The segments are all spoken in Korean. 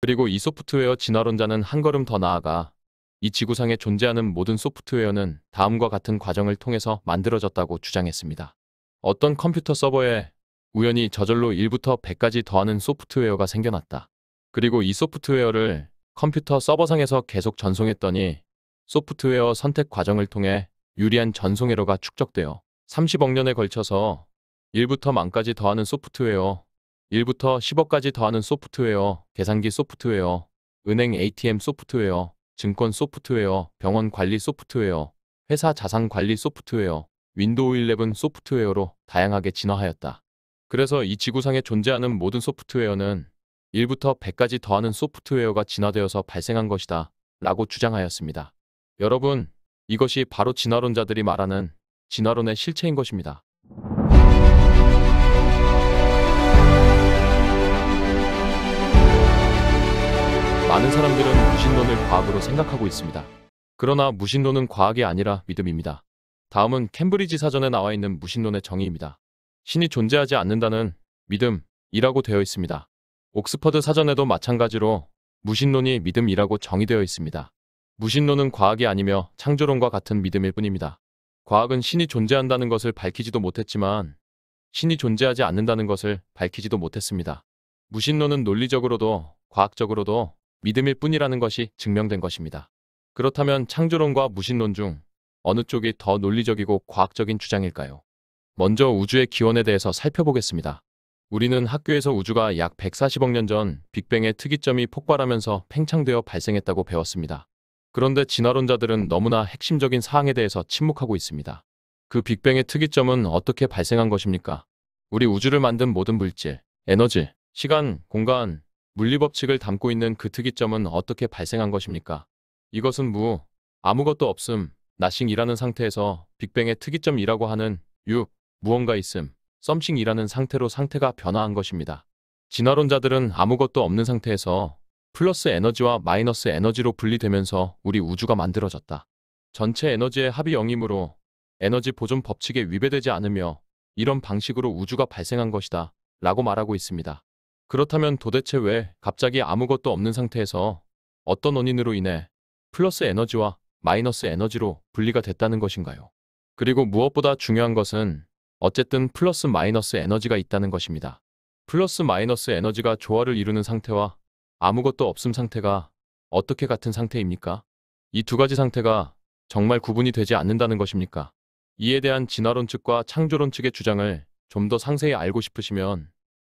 그리고 이 소프트웨어 진화론자는 한 걸음 더 나아가 이 지구상에 존재하는 모든 소프트웨어는 다음과 같은 과정을 통해서 만들어졌다고 주장했습니다. 어떤 컴퓨터 서버에 우연히 저절로 1부터 100까지 더하는 소프트웨어가 생겨났다. 그리고 이 소프트웨어를 컴퓨터 서버상에서 계속 전송했더니 소프트웨어 선택 과정을 통해 유리한 전송 에러가 축적되어 30억 년에 걸쳐서 1부터 만까지 더하는 소프트웨어, 1부터 10억까지 더하는 소프트웨어, 계산기 소프트웨어, 은행 ATM 소프트웨어, 증권 소프트웨어, 병원 관리 소프트웨어, 회사 자산 관리 소프트웨어, 윈도우 11 소프트웨어로 다양하게 진화하였다. 그래서 이 지구상에 존재하는 모든 소프트웨어는 1부터 100까지 더하는 소프트웨어가 진화되어서 발생한 것이다 라고 주장하였습니다. 여러분, 이것이 바로 진화론자들이 말하는 진화론의 실체인 것입니다. 많은 사람들은 무신론을 과학으로 생각하고 있습니다. 그러나 무신론은 과학이 아니라 믿음입니다. 다음은 캠브리지 사전에 나와 있는 무신론의 정의입니다. 신이 존재하지 않는다는 믿음이라고 되어 있습니다. 옥스퍼드 사전에도 마찬가지로 무신론이 믿음이라고 정의되어 있습니다. 무신론은 과학이 아니며 창조론과 같은 믿음일 뿐입니다. 과학은 신이 존재한다는 것을 밝히지도 못했지만 신이 존재하지 않는다는 것을 밝히지도 못했습니다. 무신론은 논리적으로도 과학적으로도 믿음일 뿐이라는 것이 증명된 것입니다. 그렇다면 창조론과 무신론 중 어느 쪽이 더 논리적이고 과학적인 주장일까요? 먼저 우주의 기원에 대해서 살펴보겠습니다. 우리는 학교에서 우주가 약 140억 년 전 빅뱅의 특이점이 폭발하면서 팽창되어 발생했다고 배웠습니다. 그런데 진화론자들은 너무나 핵심적인 사항에 대해서 침묵하고 있습니다. 그 빅뱅의 특이점은 어떻게 발생한 것입니까? 우리 우주를 만든 모든 물질, 에너지, 시간, 공간, 물리법칙을 담고 있는 그 특이점은 어떻게 발생한 것입니까? 이것은 아무것도 없음, 나싱이라는 상태에서 빅뱅의 특이점이라고 하는 무언가 있음, 썸씽이라는 상태로 상태가 변화한 것입니다. 진화론자들은 아무것도 없는 상태에서 플러스 에너지와 마이너스 에너지로 분리되면서 우리 우주가 만들어졌다. 전체 에너지의 합이 0이므로 에너지 보존 법칙에 위배되지 않으며 이런 방식으로 우주가 발생한 것이다 라고 말하고 있습니다. 그렇다면 도대체 왜 갑자기 아무것도 없는 상태에서 어떤 원인으로 인해 플러스 에너지와 마이너스 에너지로 분리가 됐다는 것인가요? 그리고 무엇보다 중요한 것은 어쨌든 플러스 마이너스 에너지가 있다는 것입니다. 플러스 마이너스 에너지가 조화를 이루는 상태와 아무것도 없음 상태가 어떻게 같은 상태입니까? 이 두 가지 상태가 정말 구분이 되지 않는다는 것입니까? 이에 대한 진화론 측과 창조론 측의 주장을 좀 더 상세히 알고 싶으시면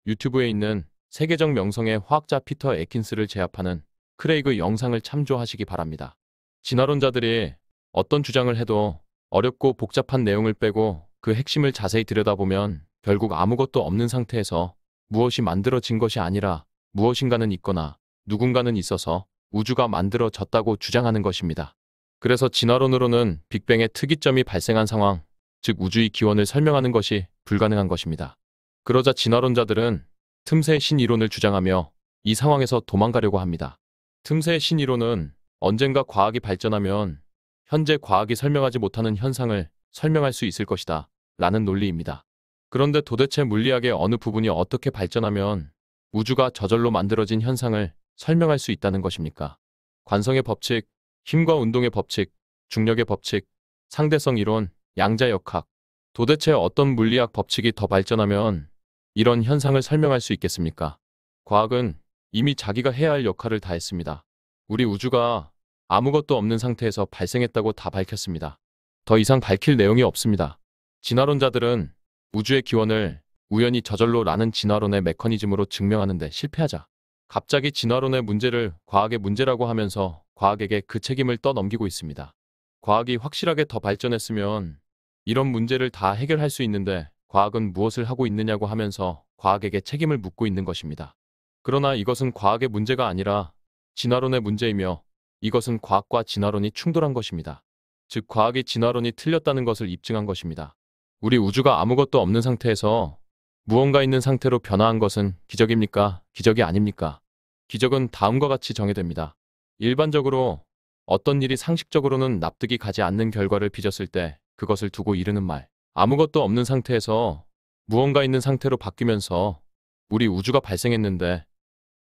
유튜브에 있는 세계적 명성의 화학자 피터 에킨스를 제압하는 크레이그 영상을 참조하시기 바랍니다. 진화론자들이 어떤 주장을 해도 어렵고 복잡한 내용을 빼고 그 핵심을 자세히 들여다보면 결국 아무것도 없는 상태에서 무엇이 만들어진 것이 아니라 무엇인가는 있거나 누군가는 있어서 우주가 만들어졌다고 주장하는 것입니다. 그래서 진화론으로는 빅뱅의 특이점이 발생한 상황, 즉 우주의 기원을 설명하는 것이 불가능한 것입니다. 그러자 진화론자들은 틈새 신이론을 주장하며 이 상황에서 도망가려고 합니다. 틈새 신이론은 언젠가 과학이 발전하면 현재 과학이 설명하지 못하는 현상을 설명할 수 있을 것이다 라는 논리입니다. 그런데 도대체 물리학의 어느 부분이 어떻게 발전하면 우주가 저절로 만들어진 현상을 설명할 수 있다는 것입니까? 관성의 법칙, 힘과 운동의 법칙, 중력의 법칙, 상대성 이론, 양자역학. 도대체 어떤 물리학 법칙이 더 발전하면 이런 현상을 설명할 수 있겠습니까? 과학은 이미 자기가 해야 할 역할을 다 했습니다. 우리 우주가 아무것도 없는 상태에서 발생했다고 다 밝혔습니다. 더 이상 밝힐 내용이 없습니다. 진화론자들은 우주의 기원을 우연히 저절로 라는 진화론의 메커니즘으로 증명하는 데 실패하자 갑자기 진화론의 문제를 과학의 문제라고 하면서 과학에게 그 책임을 떠넘기고 있습니다. 과학이 확실하게 더 발전했으면 이런 문제를 다 해결할 수 있는데 과학은 무엇을 하고 있느냐고 하면서 과학에게 책임을 묻고 있는 것입니다. 그러나 이것은 과학의 문제가 아니라 진화론의 문제이며 이것은 과학과 진화론이 충돌한 것입니다. 즉 과학이 진화론이 틀렸다는 것을 입증한 것입니다. 우리 우주가 아무것도 없는 상태에서 무언가 있는 상태로 변화한 것은 기적입니까? 기적이 아닙니까? 기적은 다음과 같이 정의됩니다. 일반적으로 어떤 일이 상식적으로는 납득이 가지 않는 결과를 빚었을 때 그것을 두고 이르는 말. 아무것도 없는 상태에서 무언가 있는 상태로 바뀌면서 우리 우주가 발생했는데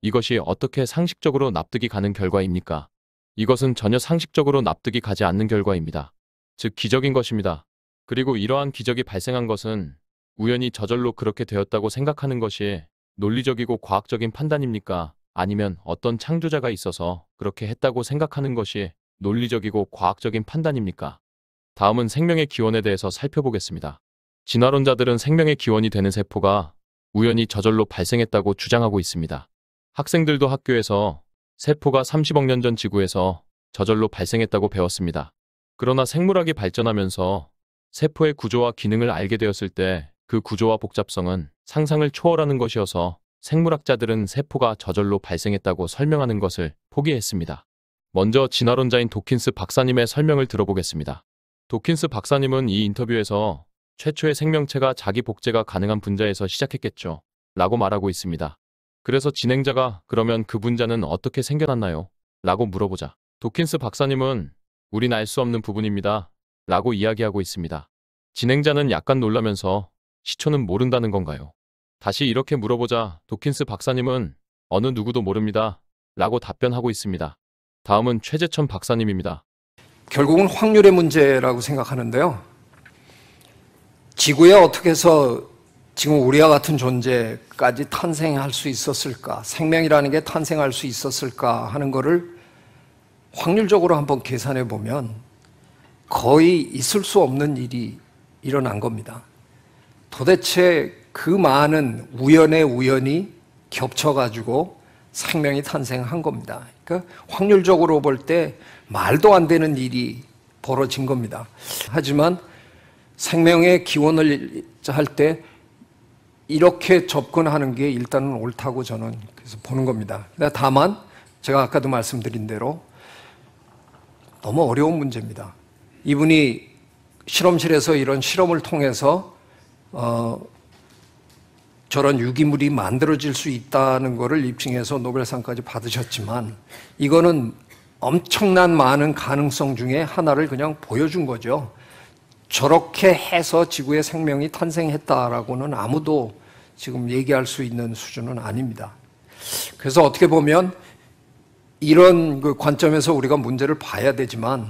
이것이 어떻게 상식적으로 납득이 가는 결과입니까? 이것은 전혀 상식적으로 납득이 가지 않는 결과입니다. 즉 기적인 것입니다. 그리고 이러한 기적이 발생한 것은 우연히 저절로 그렇게 되었다고 생각하는 것이 논리적이고 과학적인 판단입니까? 아니면 어떤 창조자가 있어서 그렇게 했다고 생각하는 것이 논리적이고 과학적인 판단입니까? 다음은 생명의 기원에 대해서 살펴보겠습니다. 진화론자들은 생명의 기원이 되는 세포가 우연히 저절로 발생했다고 주장하고 있습니다. 학생들도 학교에서 세포가 30억 년 전 지구에서 저절로 발생했다고 배웠습니다. 그러나 생물학이 발전하면서 세포의 구조와 기능을 알게 되었을 때 그 구조와 복잡성은 상상을 초월하는 것이어서 생물학자들은 세포가 저절로 발생했다고 설명하는 것을 포기했습니다. 먼저 진화론자인 도킨스 박사님의 설명을 들어보겠습니다. 도킨스 박사님은 이 인터뷰에서 최초의 생명체가 자기 복제가 가능한 분자에서 시작했겠죠. 라고 말하고 있습니다. 그래서 진행자가 그러면 그 분자는 어떻게 생겨났나요? 라고 물어보자 도킨스 박사님은 우린 알 수 없는 부분입니다. 라고 이야기하고 있습니다. 진행자는 약간 놀라면서 시초는 모른다는 건가요? 다시 이렇게 물어보자 도킨스 박사님은 어느 누구도 모릅니다. 라고 답변하고 있습니다. 다음은 최재천 박사님입니다. 결국은 확률의 문제라고 생각하는데요. 지구에 어떻게 해서 지금 우리와 같은 존재까지 탄생할 수 있었을까? 생명이라는 게 탄생할 수 있었을까? 하는 거를 확률적으로 한번 계산해 보면 거의 있을 수 없는 일이 일어난 겁니다. 도대체 그 많은 우연의 우연이 겹쳐가지고 생명이 탄생한 겁니다. 그러니까 확률적으로 볼 때 말도 안 되는 일이 벌어진 겁니다. 하지만 생명의 기원을 할 때 이렇게 접근하는 게 일단은 옳다고 저는 그래서 보는 겁니다. 다만 제가 아까도 말씀드린 대로 너무 어려운 문제입니다. 이분이 실험실에서 이런 실험을 통해서 저런 유기물이 만들어질 수 있다는 것을 입증해서 노벨상까지 받으셨지만 이거는 엄청난 많은 가능성 중에 하나를 그냥 보여준 거죠. 저렇게 해서 지구에 생명이 탄생했다라고는 아무도 지금 얘기할 수 있는 수준은 아닙니다. 그래서 어떻게 보면 이런 그 관점에서 우리가 문제를 봐야 되지만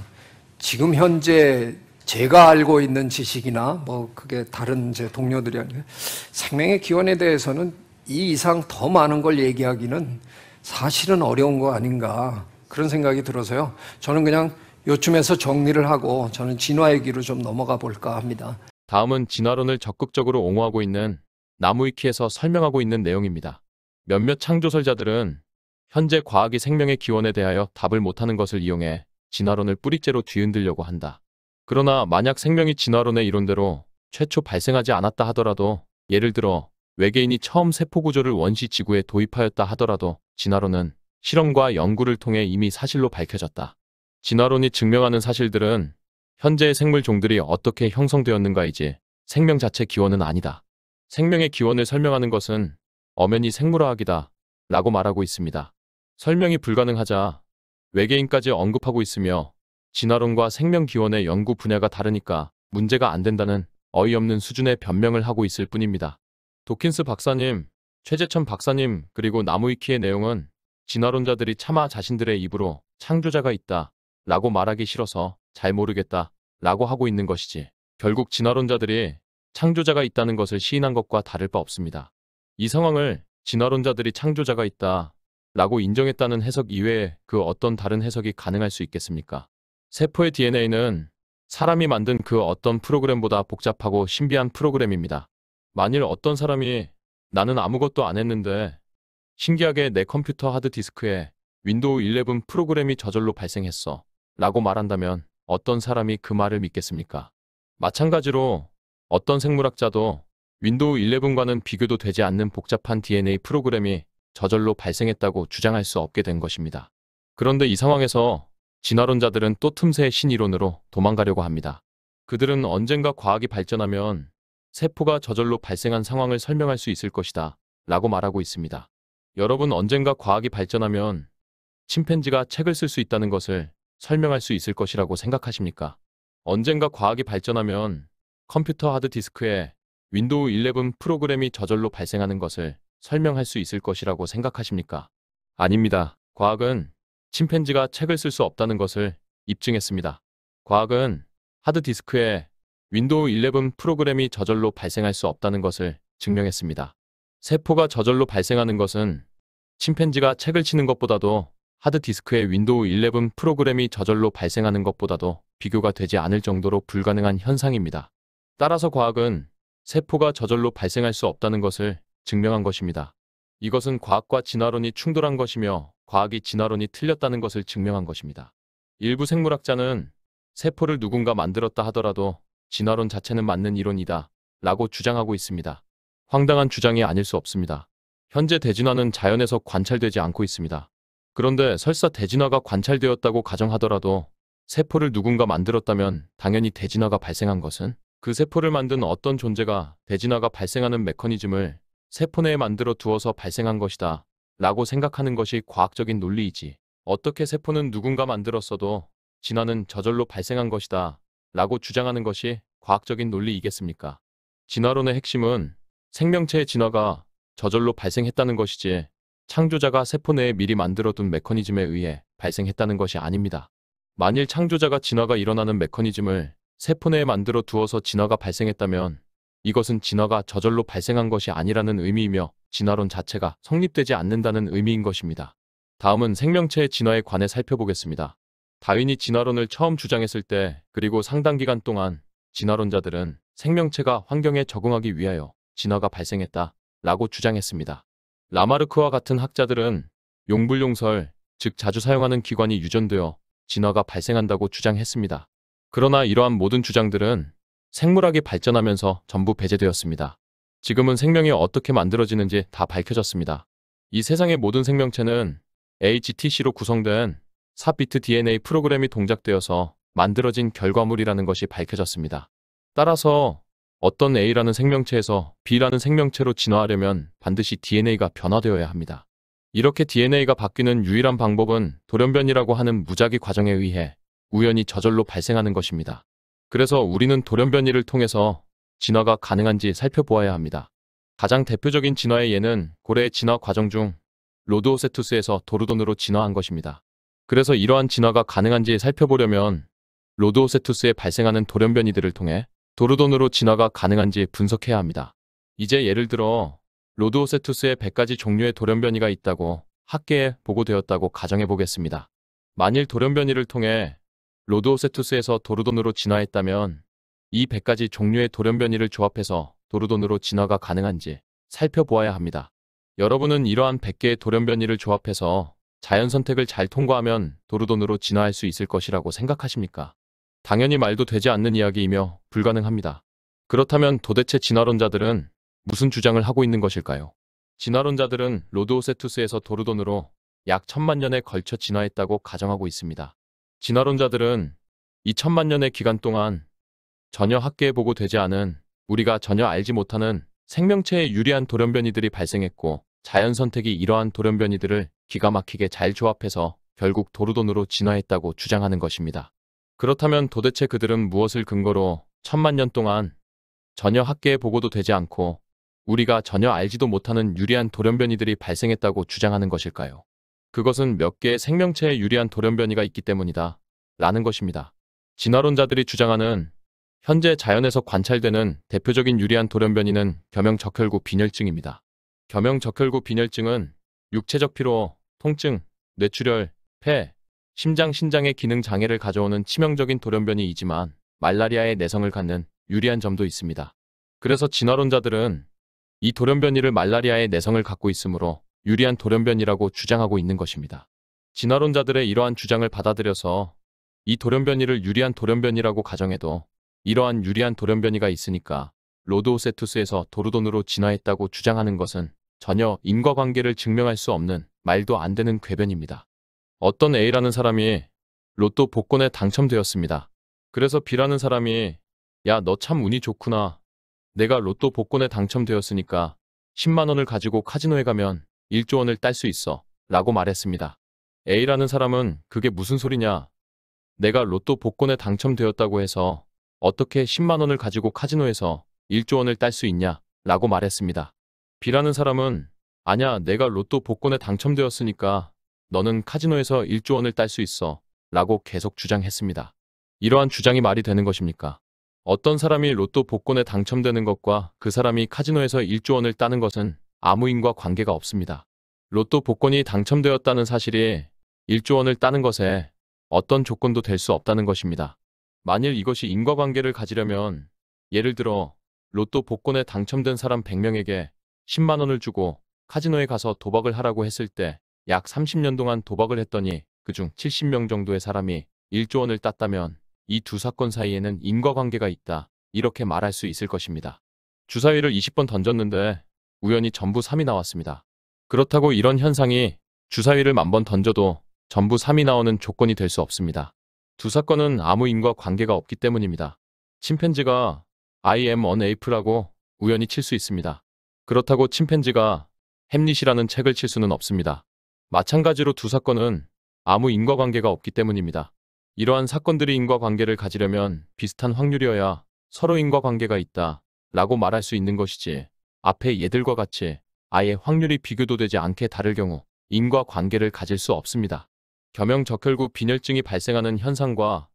지금 현재 제가 알고 있는 지식이나 뭐 그게 다른 제 동료들이 아니라 생명의 기원에 대해서는 이 이상 더 많은 걸 얘기하기는 사실은 어려운 거 아닌가 그런 생각이 들어서요. 저는 그냥 요쯤에서 정리를 하고 저는 진화 얘기로 좀 넘어가 볼까 합니다. 다음은 진화론을 적극적으로 옹호하고 있는 나무위키에서 설명하고 있는 내용입니다. 몇몇 창조설자들은 현재 과학이 생명의 기원에 대하여 답을 못하는 것을 이용해 진화론을 뿌리째로 뒤흔들려고 한다. 그러나 만약 생명이 진화론의 이론대로 최초 발생하지 않았다 하더라도 예를 들어 외계인이 처음 세포 구조를 원시 지구에 도입하였다 하더라도 진화론은 실험과 연구를 통해 이미 사실로 밝혀졌다. 진화론이 증명하는 사실들은 현재의 생물 종들이 어떻게 형성되었는가이지 생명 자체 기원은 아니다. 생명의 기원을 설명하는 것은 엄연히 생물화학이다 라고 말하고 있습니다. 설명이 불가능하자 외계인까지 언급하고 있으며 진화론과 생명 기원의 연구 분야가 다르니까 문제가 안 된다는 어이없는 수준의 변명을 하고 있을 뿐입니다. 도킨스 박사님, 최재천 박사님 그리고 나무위키의 내용은 진화론자들이 차마 자신들의 입으로 창조자가 있다 라고 말하기 싫어서 잘 모르겠다 라고 하고 있는 것이지 결국 진화론자들이 창조자가 있다는 것을 시인한 것과 다를 바 없습니다. 이 상황을 진화론자들이 창조자가 있다 라고 인정했다는 해석 이외에 그 어떤 다른 해석이 가능할 수 있겠습니까? 세포의 DNA는 사람이 만든 그 어떤 프로그램보다 복잡하고 신비한 프로그램입니다. 만일 어떤 사람이 나는 아무것도 안 했는데 신기하게 내 컴퓨터 하드디스크에 윈도우 11 프로그램이 저절로 발생했어 라고 말한다면 어떤 사람이 그 말을 믿겠습니까? 마찬가지로 어떤 생물학자도 윈도우 11과는 비교도 되지 않는 복잡한 DNA 프로그램이 저절로 발생했다고 주장할 수 없게 된 것입니다. 그런데 이 상황에서 진화론자들은 또 틈새의 신이론으로 도망가려고 합니다. 그들은 언젠가 과학이 발전하면 세포가 저절로 발생한 상황을 설명할 수 있을 것이다 라고 말하고 있습니다. 여러분 언젠가 과학이 발전하면 침팬지가 책을 쓸 수 있다는 것을 설명할 수 있을 것이라고 생각하십니까? 언젠가 과학이 발전하면 컴퓨터 하드디스크에 윈도우 11 프로그램이 저절로 발생하는 것을 설명할 수 있을 것이라고 생각하십니까? 아닙니다. 과학은 침팬지가 책을 쓸 수 없다는 것을 입증했습니다. 과학은 하드디스크에 윈도우 11 프로그램이 저절로 발생할 수 없다는 것을 증명했습니다. 세포가 저절로 발생하는 것은 침팬지가 책을 치는 것보다도 하드디스크에 윈도우 11 프로그램이 저절로 발생하는 것보다도 비교가 되지 않을 정도로 불가능한 현상입니다. 따라서 과학은 세포가 저절로 발생할 수 없다는 것을 증명한 것입니다. 이것은 과학과 진화론이 충돌한 것이며 과학이 진화론이 틀렸다는 것을 증명한 것입니다. 일부 생물학자는 세포를 누군가 만들었다 하더라도 진화론 자체는 맞는 이론이다 라고 주장하고 있습니다. 황당한 주장이 아닐 수 없습니다. 현재 대진화는 자연에서 관찰되지 않고 있습니다. 그런데 설사 대진화가 관찰되었다고 가정하더라도 세포를 누군가 만들었다면 당연히 대진화가 발생한 것은 그 세포를 만든 어떤 존재가 대진화가 발생하는 메커니즘을 세포 내에 만들어 두어서 발생한 것이다 라고 생각하는 것이 과학적인 논리이지, 어떻게 세포는 누군가 만들었어도 진화는 저절로 발생한 것이다 라고 주장하는 것이 과학적인 논리이겠습니까? 진화론의 핵심은 생명체의 진화가 저절로 발생했다는 것이지 창조자가 세포 내에 미리 만들어둔 메커니즘에 의해 발생했다는 것이 아닙니다. 만일 창조자가 진화가 일어나는 메커니즘을 세포 내에 만들어 두어서 진화가 발생했다면 이것은 진화가 저절로 발생한 것이 아니라는 의미이며 진화론 자체가 성립되지 않는다는 의미인 것입니다. 다음은 생명체의 진화에 관해 살펴보겠습니다. 다윈이 진화론을 처음 주장했을 때 그리고 상당 기간 동안 진화론자들은 생명체가 환경에 적응하기 위하여 진화가 발생했다 라고 주장했습니다. 라마르크와 같은 학자들은 용불용설, 즉 자주 사용하는 기관이 유전되어 진화가 발생한다고 주장했습니다. 그러나 이러한 모든 주장들은 생물학이 발전하면서 전부 배제되었습니다. 지금은 생명이 어떻게 만들어지는지 다 밝혀졌습니다. 이 세상의 모든 생명체는 HTC로 구성된 4비트 DNA 프로그램이 동작되어서 만들어진 결과물이라는 것이 밝혀졌습니다. 따라서 어떤 A라는 생명체에서 B라는 생명체로 진화하려면 반드시 DNA가 변화되어야 합니다. 이렇게 DNA가 바뀌는 유일한 방법은 돌연변이라고 하는 무작위 과정에 의해 우연히 저절로 발생하는 것입니다. 그래서 우리는 돌연변이를 통해서 진화가 가능한지 살펴보아야 합니다. 가장 대표적인 진화의 예는 고래의 진화 과정 중 로드오세투스에서 도르돈으로 진화한 것입니다. 그래서 이러한 진화가 가능한지 살펴보려면 로드오세투스에 발생하는 돌연변이들을 통해 도르돈으로 진화가 가능한지 분석해야 합니다. 이제 예를 들어 로드오세투스에 100가지 종류의 돌연변이가 있다고 학계에 보고되었다고 가정해 보겠습니다. 만일 돌연변이를 통해 로드오세투스에서 도르돈으로 진화했다면 이 100가지 종류의 돌연변이를 조합해서 도르돈으로 진화가 가능한지 살펴보아야 합니다. 여러분은 이러한 100개의 돌연변이를 조합해서 자연 선택을 잘 통과하면 도르돈으로 진화할 수 있을 것이라고 생각하십니까? 당연히 말도 되지 않는 이야기이며 불가능합니다. 그렇다면 도대체 진화론자들은 무슨 주장을 하고 있는 것일까요? 진화론자들은 로드오세투스에서 도르돈으로 약 1000만 년에 걸쳐 진화했다고 가정하고 있습니다. 진화론자들은 이 1000만 년의 기간 동안 전혀 학계에 보고되지 않은, 우리가 전혀 알지 못하는 생명체에 유리한 돌연변이들이 발생했고 자연 선택이 이러한 돌연변이들을 기가 막히게 잘 조합해서 결국 도르돈으로 진화했다고 주장하는 것입니다. 그렇다면 도대체 그들은 무엇을 근거로 1000만 년 동안 전혀 학계에 보고도 되지 않고 우리가 전혀 알지도 못하는 유리한 돌연변이들이 발생했다고 주장하는 것일까요? 그것은 몇 개의 생명체에 유리한 돌연변이가 있기 때문이다 라는 것입니다. 진화론자들이 주장하는 현재 자연에서 관찰되는 대표적인 유리한 돌연변이는 겸용적혈구 빈혈증입니다. 겸용적혈구 빈혈증은 육체적 피로, 통증, 뇌출혈, 폐, 심장, 신장의 기능 장애를 가져오는 치명적인 돌연변이이지만 말라리아의 내성을 갖는 유리한 점도 있습니다. 그래서 진화론자들은 이 돌연변이를 말라리아의 내성을 갖고 있으므로 유리한 돌연변이라고 주장하고 있는 것입니다. 진화론자들의 이러한 주장을 받아들여서 이 돌연변이를 유리한 돌연변이라고 가정해도 이러한 유리한 돌연변이가 있으니까 로드오세투스에서 도르돈으로 진화했다고 주장하는 것은 전혀 인과관계를 증명할 수 없는 말도 안 되는 궤변입니다. 어떤 A라는 사람이 로또 복권에 당첨되었습니다. 그래서 B라는 사람이 야, 너 참 운이 좋구나. 내가 로또 복권에 당첨되었으니까 10만 원을 가지고 카지노에 가면 1조 원을 딸 수 있어 라고 말했습니다. A라는 사람은 그게 무슨 소리냐. 내가 로또 복권에 당첨되었다고 해서 어떻게 10만 원을 가지고 카지노에서 1조 원을 딸 수 있냐 라고 말했습니다. B라는 사람은 아냐, 내가 로또 복권에 당첨되었으니까 너는 카지노에서 1조 원을 딸 수 있어. 라고 계속 주장했습니다. 이러한 주장이 말이 되는 것입니까? 어떤 사람이 로또 복권에 당첨되는 것과 그 사람이 카지노에서 1조 원을 따는 것은 아무 인과 관계가 없습니다. 로또 복권이 당첨되었다는 사실이 1조 원을 따는 것에 어떤 조건도 될 수 없다는 것입니다. 만일 이것이 인과관계를 가지려면 예를 들어 로또 복권에 당첨된 사람 100명에게 10만 원을 주고 카지노에 가서 도박을 하라고 했을 때 약 30년 동안 도박을 했더니 그중 70명 정도의 사람이 1조 원을 땄다면 이 두 사건 사이에는 인과관계가 있다. 이렇게 말할 수 있을 것입니다. 주사위를 20번 던졌는데 우연히 전부 3이 나왔습니다. 그렇다고 이런 현상이 주사위를 10,000번 던져도 전부 3이 나오는 조건이 될 수 없습니다. 두 사건은 아무 인과관계가 없기 때문입니다. 침팬지가 I am an ape라고 우연히 칠 수 있습니다. 그렇다고 침팬지가 햄릿이라는 책을 칠 수는 없습니다. 마찬가지로 두 사건은 아무 인과관계가 없기 때문입니다. 이러한 사건들이 인과관계를 가지려면 비슷한 확률이어야 서로 인과관계가 있다 라고 말할 수 있는 것이지, 앞에 얘들과 같이 아예 확률이 비교도 되지 않게 다를 경우 인과관계를 가질 수 없습니다. 겸영적혈구 빈혈증이 발생하는 현상과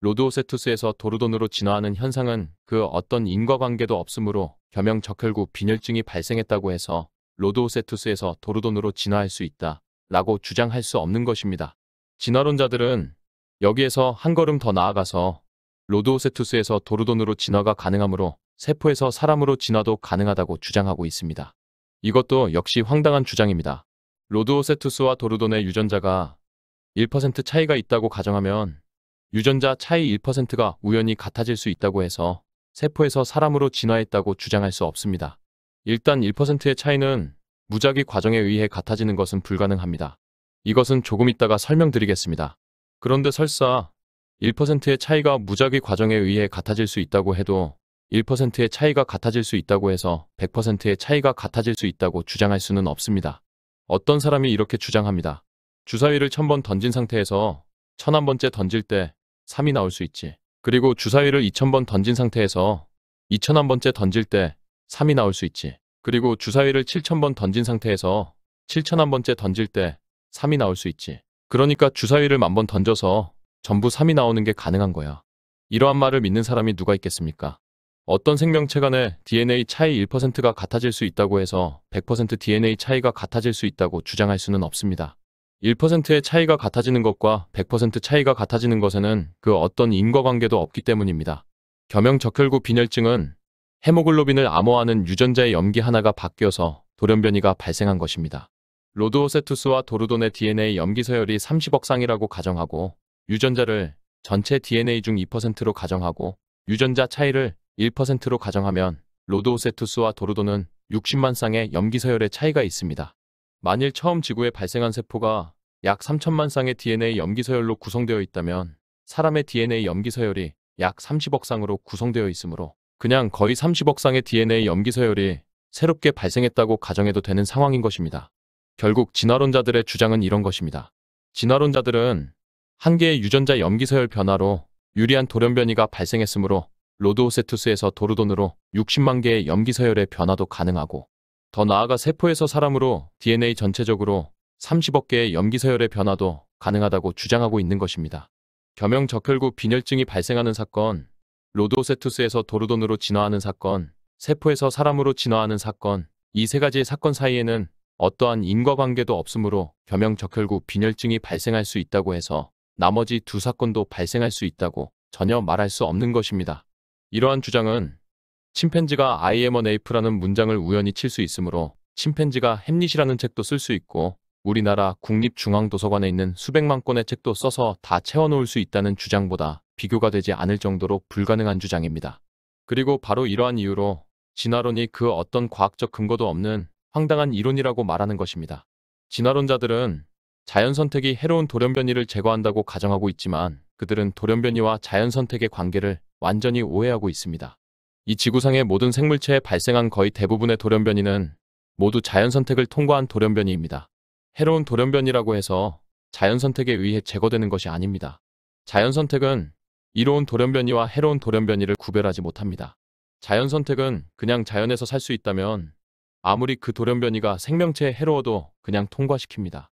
로드오세투스에서 도르돈으로 진화하는 현상은 그 어떤 인과관계도 없으므로 겸영적혈구 빈혈증이 발생했다고 해서 로드오세투스에서 도르돈으로 진화할 수 있다 라고 주장할 수 없는 것입니다. 진화론자들은 여기에서 한 걸음 더 나아가서 로드오세투스에서 도르돈으로 진화가 가능하므로 세포에서 사람으로 진화도 가능하다고 주장하고 있습니다. 이것도 역시 황당한 주장입니다. 로드오세투스와 도르돈의 유전자가 1% 차이가 있다고 가정하면 유전자 차이 1%가 우연히 같아질 수 있다고 해서 세포에서 사람으로 진화했다고 주장할 수 없습니다. 일단 1%의 차이는 무작위 과정에 의해 같아지는 것은 불가능합니다. 이것은 조금 이따가 설명드리겠습니다. 그런데 설사 1%의 차이가 무작위 과정에 의해 같아질 수 있다고 해도 1%의 차이가 같아질 수 있다고 해서 100%의 차이가 같아질 수 있다고 주장할 수는 없습니다. 어떤 사람이 이렇게 주장합니다. 주사위를 1000번 던진 상태에서 1001번째 던질 때 3이 나올 수 있지. 그리고 주사위를 2000번 던진 상태에서 2001번째 던질 때 3이 나올 수 있지. 그리고 주사위를 7000번 던진 상태에서 7001번째 던질 때 3이 나올 수 있지. 그러니까 주사위를 10,000번 던져서 전부 3이 나오는 게 가능한 거야. 이러한 말을 믿는 사람이 누가 있겠습니까? 어떤 생명체 간의 DNA 차이 1%가 같아질 수 있다고 해서 100% DNA 차이가 같아질 수 있다고 주장할 수는 없습니다. 1%의 차이가 같아지는 것과 100% 차이가 같아지는 것에는 그 어떤 인과관계도 없기 때문입니다. 겸영적혈구 빈혈증은 헤모글로빈을 암호하는 유전자의 염기 하나가 바뀌어서 돌연변이가 발생한 것입니다. 로드오세투스와 도르돈의 DNA 염기 서열이 30억 쌍이라고 가정하고 유전자를 전체 DNA 중 2%로 가정하고 유전자 차이를 1%로 가정하면 로드오세투스와 도르돈은 60만 쌍의 염기 서열의 차이가 있습니다. 만일 처음 지구에 발생한 세포가 약 3천만 쌍의 DNA 염기 서열로 구성되어 있다면 사람의 DNA 염기 서열이 약 30억 쌍으로 구성되어 있으므로 그냥 거의 30억 쌍의 DNA 염기 서열이 새롭게 발생했다고 가정해도 되는 상황인 것입니다. 결국 진화론자들의 주장은 이런 것입니다. 진화론자들은 한 개의 유전자 염기 서열 변화로 유리한 돌연변이가 발생했으므로 로드오세투스에서 도르돈으로 60만 개의 염기 서열의 변화도 가능하고 더 나아가 세포에서 사람으로 DNA 전체적으로 30억 개의 염기 서열의 변화도 가능하다고 주장하고 있는 것입니다. 겸영적혈구 빈혈증이 발생하는 사건, 로드오세투스에서 도르돈으로 진화하는 사건, 세포에서 사람으로 진화하는 사건, 이 세 가지의 사건 사이에는 어떠한 인과관계도 없으므로 겸영적혈구 빈혈증이 발생할 수 있다고 해서 나머지 두 사건도 발생할 수 있다고 전혀 말할 수 없는 것입니다. 이러한 주장은 침팬지가 I am an ape라는 문장을 우연히 칠 수 있으므로 침팬지가 햄릿이라는 책도 쓸 수 있고 우리나라 국립중앙도서관에 있는 수백만 권의 책도 써서 다 채워놓을 수 있다는 주장보다 비교가 되지 않을 정도로 불가능한 주장입니다. 그리고 바로 이러한 이유로 진화론이 그 어떤 과학적 근거도 없는 황당한 이론이라고 말하는 것입니다. 진화론자들은 자연선택이 해로운 돌연변이를 제거한다고 가정하고 있지만 그들은 돌연변이와 자연선택의 관계를 완전히 오해하고 있습니다. 이 지구상의 모든 생물체에 발생한 거의 대부분의 돌연변이는 모두 자연선택을 통과한 돌연변이입니다. 해로운 돌연변이라고 해서 자연선택에 의해 제거되는 것이 아닙니다. 자연선택은 이로운 돌연변이와 해로운 돌연변이를 구별하지 못합니다. 자연선택은 그냥 자연에서 살 수 있다면 아무리 그 돌연변이가 생명체에 해로워도 그냥 통과시킵니다.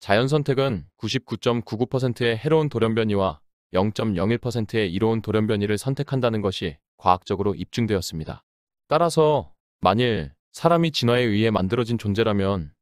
자연 선택은 99.99%의 해로운 돌연변이와 0.01%의 이로운 돌연변이를 선택한다는 것이 과학적으로 입증되었습니다. 따라서 만일 사람이 진화에 의해 만들어진 존재라면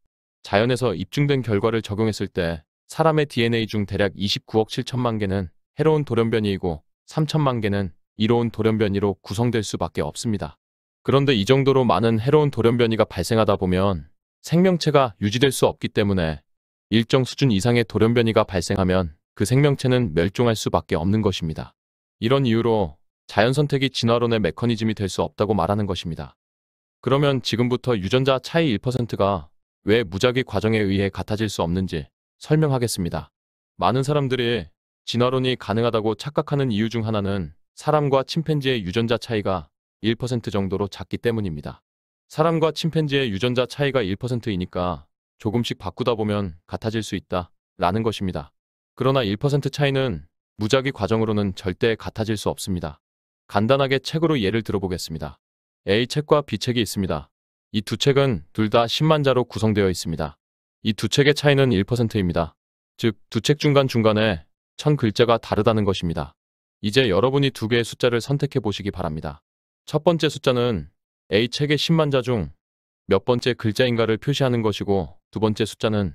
자연에서 입증된 결과를 적용했을 때 사람의 DNA 중 대략 29억 7천만 개는 해로운 돌연변이이고 3천만 개는 이로운 돌연변이로 구성될 수밖에 없습니다. 그런데 이 정도로 많은 해로운 돌연변이가 발생하다 보면 생명체가 유지될 수 없기 때문에 일정 수준 이상의 돌연변이가 발생하면 그 생명체는 멸종할 수밖에 없는 것입니다. 이런 이유로 자연 선택이 진화론의 메커니즘이 될 수 없다고 말하는 것입니다. 그러면 지금부터 유전자 차이 1%가 왜 무작위 과정에 의해 같아질 수 없는지 설명하겠습니다. 많은 사람들이 진화론이 가능하다고 착각하는 이유 중 하나는 사람과 침팬지의 유전자 차이가 1% 정도로 작기 때문입니다. 사람과 침팬지의 유전자 차이가 1%이니까 조금씩 바꾸다 보면 같아질 수 있다 라는 것입니다. 그러나 1% 차이는 무작위 과정으로는 절대 같아질 수 없습니다. 간단하게 책으로 예를 들어보겠습니다. A책과 B책이 있습니다. 이 두 책은 둘 다 10만 자로 구성되어 있습니다. 이 두 책의 차이는 1%입니다. 즉, 두 책 중간중간에 1000글자가 다르다는 것입니다. 이제 여러분이 두 개의 숫자를 선택해 보시기 바랍니다. 첫 번째 숫자는 A책의 10만 자 중 몇 번째 글자인가를 표시하는 것이고, 두 번째 숫자는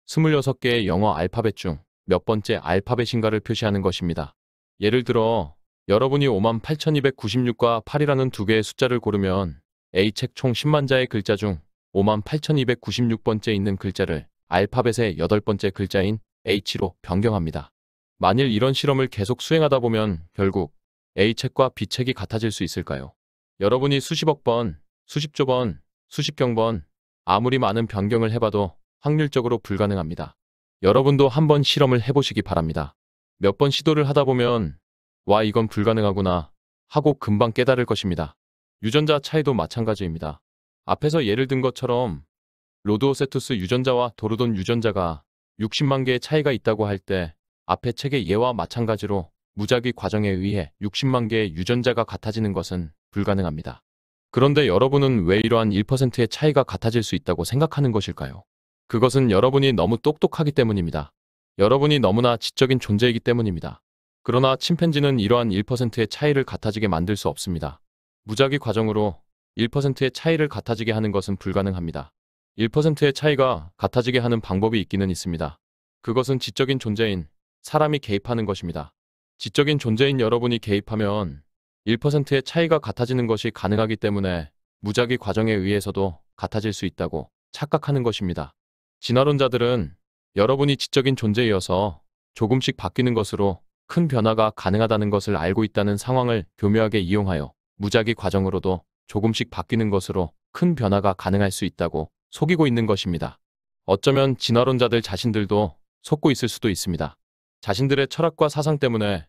26개의 영어 알파벳 중 몇 번째 알파벳인가를 표시하는 것입니다. 예를 들어 여러분이 58,296과 8이라는 두 개의 숫자를 고르면 A책 총 10만 자의 글자 중 58,296번째 있는 글자를 알파벳의 8번째 글자인 H로 변경합니다. 만일 이런 실험을 계속 수행하다 보면 결국 A책과 B책이 같아질 수 있을까요? 여러분이 수십억 번, 수십조 번, 수십경 번 아무리 많은 변경을 해봐도 확률적으로 불가능합니다. 여러분도 한번 실험을 해보시기 바랍니다. 몇 번 시도를 하다 보면 와, 이건 불가능하구나 하고 금방 깨달을 것입니다. 유전자 차이도 마찬가지입니다. 앞에서 예를 든 것처럼 로드오세투스 유전자와 도르돈 유전자가 60만 개의 차이가 있다고 할 때 앞의 책의 예와 마찬가지로 무작위 과정에 의해 60만 개의 유전자가 같아지는 것은 불가능합니다. 그런데 여러분은 왜 이러한 1%의 차이가 같아질 수 있다고 생각하는 것일까요? 그것은 여러분이 너무 똑똑하기 때문입니다. 여러분이 너무나 지적인 존재이기 때문입니다. 그러나 침팬지는 이러한 1%의 차이를 같아지게 만들 수 없습니다. 무작위 과정으로 1%의 차이를 같아지게 하는 것은 불가능합니다. 1%의 차이가 같아지게 하는 방법이 있기는 있습니다. 그것은 지적인 존재인 사람이 개입하는 것입니다. 지적인 존재인 여러분이 개입하면 1%의 차이가 같아지는 것이 가능하기 때문에 무작위 과정에 의해서도 같아질 수 있다고 착각하는 것입니다. 진화론자들은 여러분이 지적인 존재이어서 조금씩 바뀌는 것으로 큰 변화가 가능하다는 것을 알고 있다는 상황을 교묘하게 이용하여 무작위 과정으로도 조금씩 바뀌는 것으로 큰 변화가 가능할 수 있다고 속이고 있는 것입니다. 어쩌면 진화론자들 자신들도 속고 있을 수도 있습니다. 자신들의 철학과 사상 때문에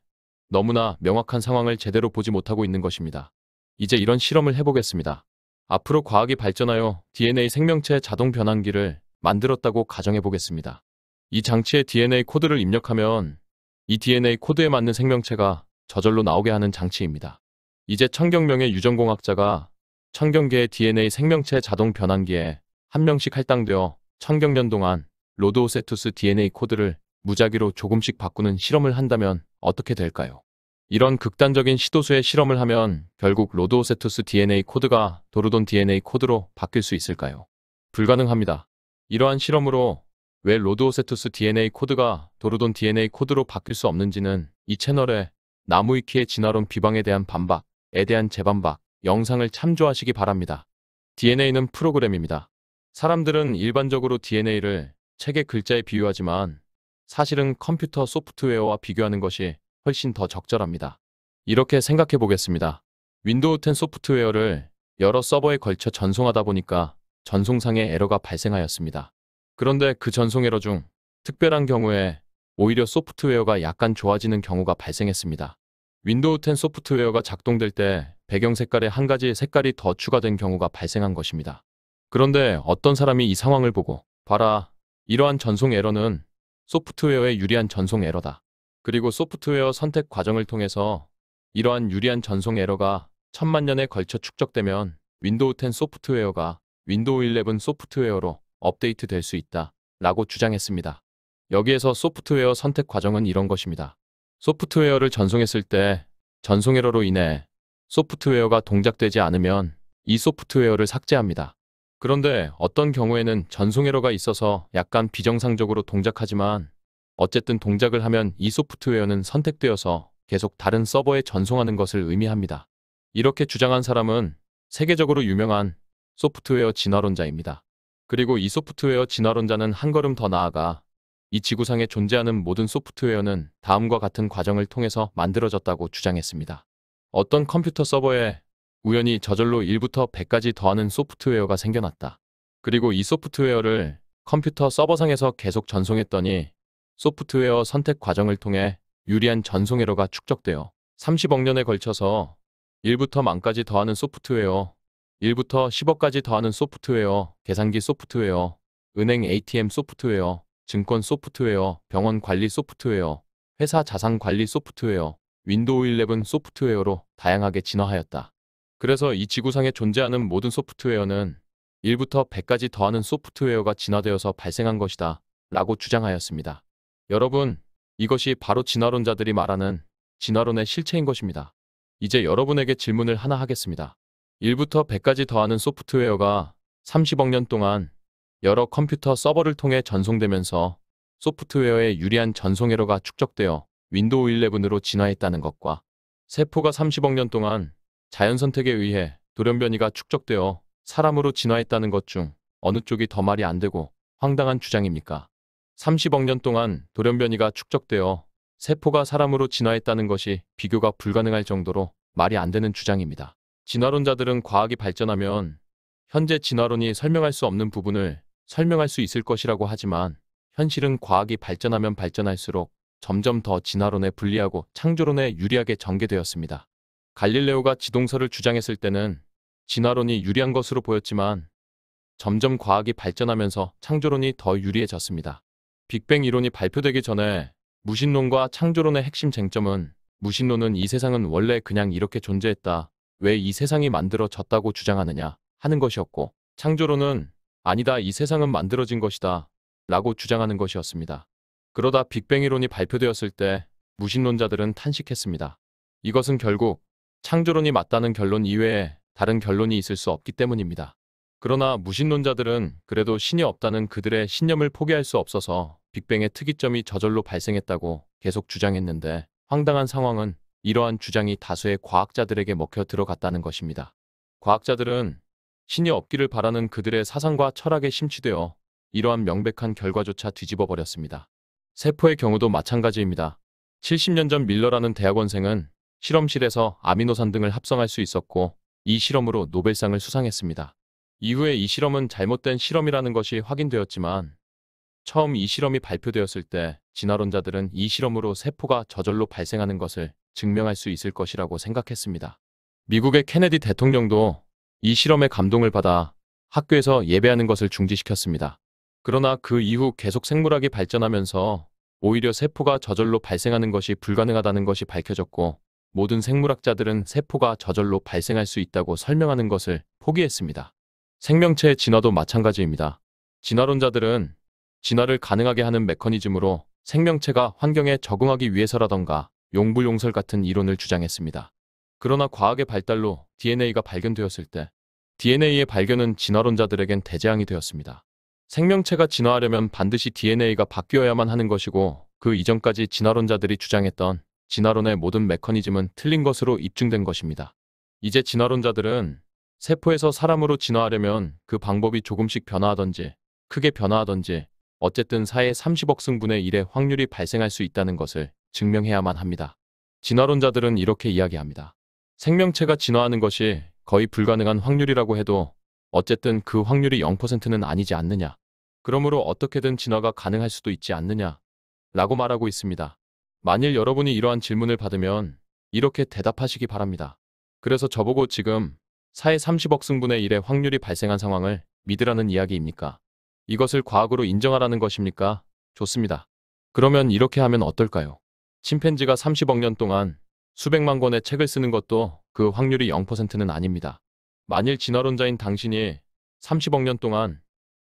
너무나 명확한 상황을 제대로 보지 못하고 있는 것입니다. 이제 이런 실험을 해보겠습니다. 앞으로 과학이 발전하여 DNA 생명체 자동 변환기를 만들었다고 가정해 보겠습니다. 이 장치에 DNA 코드를 입력하면 이 DNA 코드에 맞는 생명체가 저절로 나오게 하는 장치입니다. 이제 1000경 명의 유전공학자가 1000경 개의 DNA 생명체 자동 변환기에 한 명씩 할당되어 1000경년 동안 로드오세투스 DNA 코드를 무작위로 조금씩 바꾸는 실험을 한다면 어떻게 될까요? 이런 극단적인 시도수의 실험을 하면 결국 로드오세투스 DNA 코드가 도르돈 DNA 코드로 바뀔 수 있을까요? 불가능합니다. 이러한 실험으로 왜 로드오세투스 DNA 코드가 도르돈 DNA 코드로 바뀔 수 없는지는 이 채널에 나무위키의 진화론 비방에 대한 반박에 대한 재반박 영상을 참조하시기 바랍니다. DNA는 프로그램입니다. 사람들은 일반적으로 DNA를 책의 글자에 비유하지만 사실은 컴퓨터 소프트웨어와 비교하는 것이 훨씬 더 적절합니다. 이렇게 생각해 보겠습니다. 윈도우 10 소프트웨어를 여러 서버에 걸쳐 전송하다 보니까 전송상의 에러가 발생하였습니다. 그런데 그 전송 에러 중 특별한 경우에 오히려 소프트웨어가 약간 좋아지는 경우가 발생했습니다. 윈도우 10 소프트웨어가 작동될 때 배경 색깔에 한 가지 색깔이 더 추가된 경우가 발생한 것입니다. 그런데 어떤 사람이 이 상황을 보고 봐라, 이러한 전송 에러는 소프트웨어의 유리한 전송 에러다. 그리고 소프트웨어 선택 과정을 통해서 이러한 유리한 전송 에러가 1000만 년에 걸쳐 축적되면 윈도우 10 소프트웨어가 윈도우 11 소프트웨어로 업데이트 될 수 있다 라고 주장했습니다. 여기에서 소프트웨어 선택 과정은 이런 것입니다. 소프트웨어를 전송했을 때 전송 에러로 인해 소프트웨어가 동작되지 않으면 이 소프트웨어를 삭제합니다. 그런데 어떤 경우에는 전송 에러가 있어서 약간 비정상적으로 동작하지만 어쨌든 동작을 하면 이 소프트웨어는 선택되어서 계속 다른 서버에 전송하는 것을 의미합니다. 이렇게 주장한 사람은 세계적으로 유명한 소프트웨어 진화론자입니다. 그리고 이 소프트웨어 진화론자는 한 걸음 더 나아가 이 지구상에 존재하는 모든 소프트웨어는 다음과 같은 과정을 통해서 만들어졌다고 주장했습니다. 어떤 컴퓨터 서버에 우연히 저절로 1부터 100까지 더하는 소프트웨어가 생겨났다. 그리고 이 소프트웨어를 컴퓨터 서버상에서 계속 전송했더니 소프트웨어 선택 과정을 통해 유리한 전송 에러가 축적되어 30억 년에 걸쳐서 1부터 만까지 더하는 소프트웨어, 1부터 10억까지 더하는 소프트웨어, 계산기 소프트웨어, 은행 ATM 소프트웨어, 증권 소프트웨어, 병원 관리 소프트웨어, 회사 자산 관리 소프트웨어, 윈도우 11 소프트웨어로 다양하게 진화하였다. 그래서 이 지구상에 존재하는 모든 소프트웨어는 1부터 100까지 더하는 소프트웨어가 진화되어서 발생한 것이다 라고 주장하였습니다. 여러분, 이것이 바로 진화론자들이 말하는 진화론의 실체인 것입니다. 이제 여러분에게 질문을 하나 하겠습니다. 1부터 100까지 더하는 소프트웨어가 30억 년 동안 여러 컴퓨터 서버를 통해 전송되면서 소프트웨어의 유리한 전송 에러가 축적되어 윈도우 11으로 진화했다는 것과 세포가 30억 년 동안 자연 선택에 의해 돌연변이가 축적되어 사람으로 진화했다는 것 중 어느 쪽이 더 말이 안 되고 황당한 주장입니까? 30억 년 동안 돌연변이가 축적되어 세포가 사람으로 진화했다는 것이 비교가 불가능할 정도로 말이 안 되는 주장입니다. 진화론자들은 과학이 발전하면 현재 진화론이 설명할 수 없는 부분을 설명할 수 있을 것이라고 하지만 현실은 과학이 발전하면 발전할수록 점점 더 진화론에 불리하고 창조론에 유리하게 전개되었습니다. 갈릴레오가 지동설을 주장했을 때는 진화론이 유리한 것으로 보였지만 점점 과학이 발전하면서 창조론이 더 유리해졌습니다. 빅뱅 이론이 발표되기 전에 무신론과 창조론의 핵심 쟁점은 무신론은 이 세상은 원래 그냥 이렇게 존재했다. 왜 이 세상이 만들어졌다고 주장하느냐 하는 것이었고 창조론은 아니다. 이 세상은 만들어진 것이다 라고 주장하는 것이었습니다. 그러다 빅뱅 이론이 발표되었을 때 무신론자들은 탄식했습니다. 이것은 결국 창조론이 맞다는 결론 이외에 다른 결론이 있을 수 없기 때문입니다. 그러나 무신론자들은 그래도 신이 없다는 그들의 신념을 포기할 수 없어서 빅뱅의 특이점이 저절로 발생했다고 계속 주장했는데 황당한 상황은 이러한 주장이 다수의 과학자들에게 먹혀 들어갔다는 것입니다. 과학자들은 신이 없기를 바라는 그들의 사상과 철학에 심취되어 이러한 명백한 결과조차 뒤집어 버렸습니다. 세포의 경우도 마찬가지입니다. 70년 전 밀러라는 대학원생은 실험실에서 아미노산 등을 합성할 수 있었고 이 실험으로 노벨상을 수상했습니다. 이후에 이 실험은 잘못된 실험이라는 것이 확인되었지만 처음 이 실험이 발표되었을 때 진화론자들은 이 실험으로 세포가 저절로 발생하는 것을 증명할 수 있을 것이라고 생각했습니다. 미국의 케네디 대통령도 이 실험에 감동을 받아 학교에서 예배하는 것을 중지시켰습니다. 그러나 그 이후 계속 생물학이 발전하면서 오히려 세포가 저절로 발생하는 것이 불가능하다는 것이 밝혀졌고 모든 생물학자들은 세포가 저절로 발생할 수 있다고 설명하는 것을 포기했습니다. 생명체의 진화도 마찬가지입니다. 진화론자들은 진화를 가능하게 하는 메커니즘으로 생명체가 환경에 적응하기 위해서라던가 용불용설 같은 이론을 주장했습니다. 그러나 과학의 발달로 DNA가 발견되었을 때 DNA의 발견은 진화론자들에겐 대재앙이 되었습니다. 생명체가 진화하려면 반드시 DNA가 바뀌어야만 하는 것이고 그 이전까지 진화론자들이 주장했던 진화론의 모든 메커니즘은 틀린 것으로 입증된 것입니다. 이제 진화론자들은 세포에서 사람으로 진화하려면 그 방법이 조금씩 변화하던지 크게 변화하던지 어쨌든 4의 30억 승분의 1의 확률이 발생할 수 있다는 것을 증명해야만 합니다. 진화론자들은 이렇게 이야기합니다. 생명체가 진화하는 것이 거의 불가능한 확률이라고 해도 어쨌든 그 확률이 0%는 아니지 않느냐. 그러므로 어떻게든 진화가 가능할 수도 있지 않느냐 라고 말하고 있습니다. 만일 여러분이 이러한 질문을 받으면 이렇게 대답하시기 바랍니다. 그래서 저보고 지금 4의 30억 승분의 1의 확률이 발생한 상황을 믿으라는 이야기입니까? 이것을 과학으로 인정하라는 것입니까? 좋습니다. 그러면 이렇게 하면 어떨까요? 침팬지가 30억 년 동안 수백만 권의 책을 쓰는 것도 그 확률이 0%는 아닙니다. 만일 진화론자인 당신이 30억 년 동안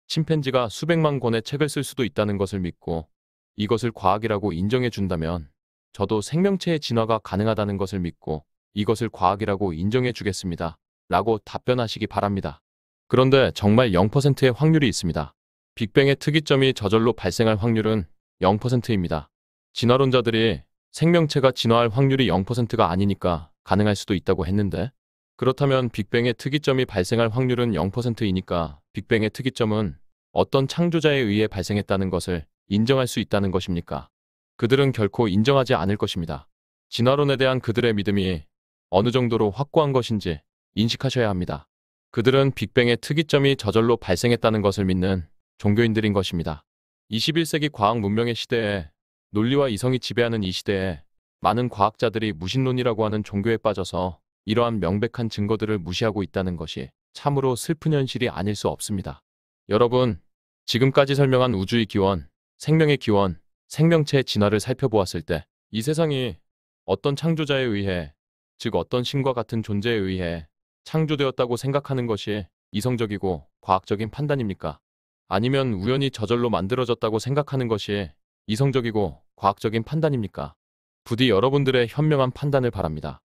침팬지가 수백만 권의 책을 쓸 수도 있다는 것을 믿고 이것을 과학이라고 인정해 준다면 저도 생명체의 진화가 가능하다는 것을 믿고 이것을 과학이라고 인정해 주겠습니다. 라고 답변하시기 바랍니다. 그런데 정말 0%의 확률이 있습니다. 빅뱅의 특이점이 저절로 발생할 확률은 0%입니다. 진화론자들이 생명체가 진화할 확률이 0%가 아니니까 가능할 수도 있다고 했는데, 그렇다면 빅뱅의 특이점이 발생할 확률은 0%이니까 빅뱅의 특이점은 어떤 창조자에 의해 발생했다는 것을 인정할 수 있다는 것입니까? 그들은 결코 인정하지 않을 것입니다. 진화론에 대한 그들의 믿음이 어느 정도로 확고한 것인지 인식하셔야 합니다. 그들은 빅뱅의 특이점이 저절로 발생했다는 것을 믿는 종교인들인 것입니다. 21세기 과학 문명의 시대에 논리와 이성이 지배하는 이 시대에 많은 과학자들이 무신론이라고 하는 종교에 빠져서 이러한 명백한 증거들을 무시하고 있다는 것이 참으로 슬픈 현실이 아닐 수 없습니다. 여러분, 지금까지 설명한 우주의 기원, 생명의 기원, 생명체의 진화를 살펴보았을 때 이 세상이 어떤 창조자에 의해, 즉 어떤 신과 같은 존재에 의해 창조되었다고 생각하는 것이 이성적이고 과학적인 판단입니까? 아니면 우연히 저절로 만들어졌다고 생각하는 것이 이성적이고 과학적인 판단입니까? 부디 여러분들의 현명한 판단을 바랍니다.